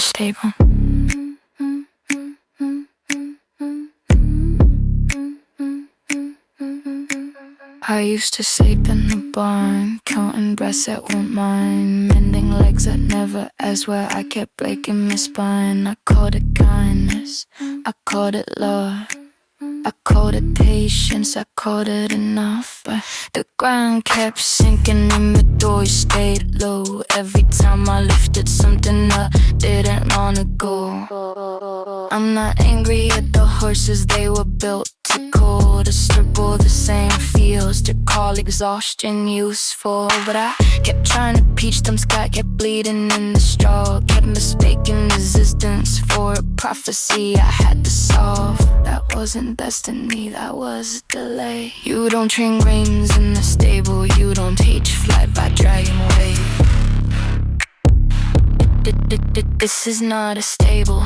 stable. I used to sleep in the barn, counting breaths that weren't mine, mending legs that never asked where I kept breaking my spine. I called it kindness, I called it love, I called it patience, I called it enough. But the ground kept sinking and the door stayed low. Every time I lifted something up, didn't wanna go. I'm not angry at the horses, they were built to go, to struggle the same fields, to call exhaustion useful. But I kept trying to peach them, sky kept bleeding in the straw, kept mistaking resistance for a prophecy I had to solve. That wasn't destiny, that was a delay. You don't train reins in the stable, you don't teach fly by dragon way. This is not a stable,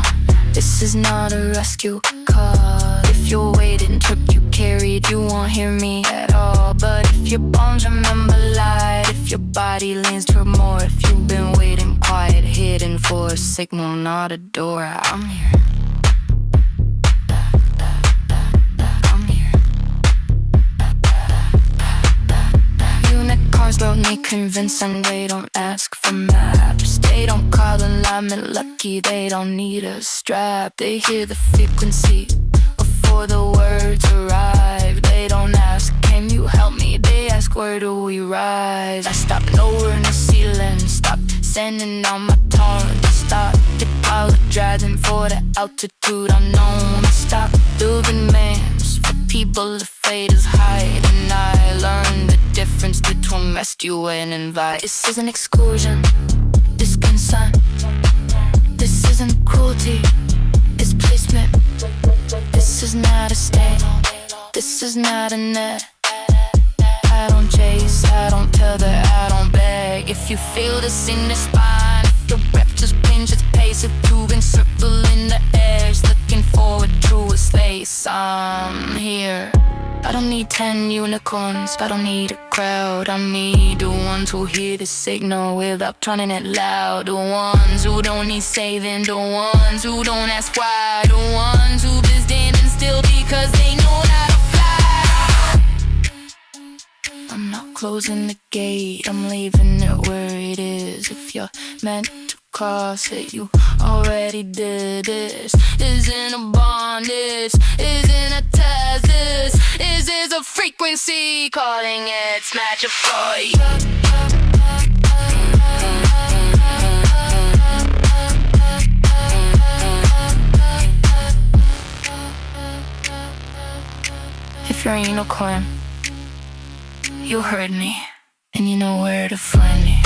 this is not a rescue call. If you're waiting, took you carried, you won't hear me at all. But if your bones remember light, if your body leans toward more, if you've been waiting quiet, hidden for a signal, not a door, I'm here. Cars don't need convincing, they don't ask for maps. They don't call alignment lucky, they don't need a strap. They hear the frequency before the words arrive. They don't ask, can you help me? They ask, where do we rise? I stopped lowering the ceiling, stopped sending out my tone, stopped apologizing for the altitude unknown. I stopped building mans for people afraid is height, and I learned the difference between rescue and invite. This isn't exclusion, this consent. This isn't cruelty, it's placement. This is not a state, this is not a net. I don't chase, I don't tether, I don't beg. If you feel this in the spine, if your breath just pinch its pace, if you've been circling the edge, looking for a truer space, I'm here. I don't need 10 unicorns, I don't need a crowd. I need the ones who hear the signal without turning it loud. The ones who don't need saving, the ones who don't ask why, the ones who been standing still because they know how to fly. I'm not closing the gate, I'm leaving it where it is. If you're meant to cross it, you already did this. Isn't a bondage, isn't a test. This is a frequency calling it smash a boy. If you're a unicorn, you heard me, and you know where to find me.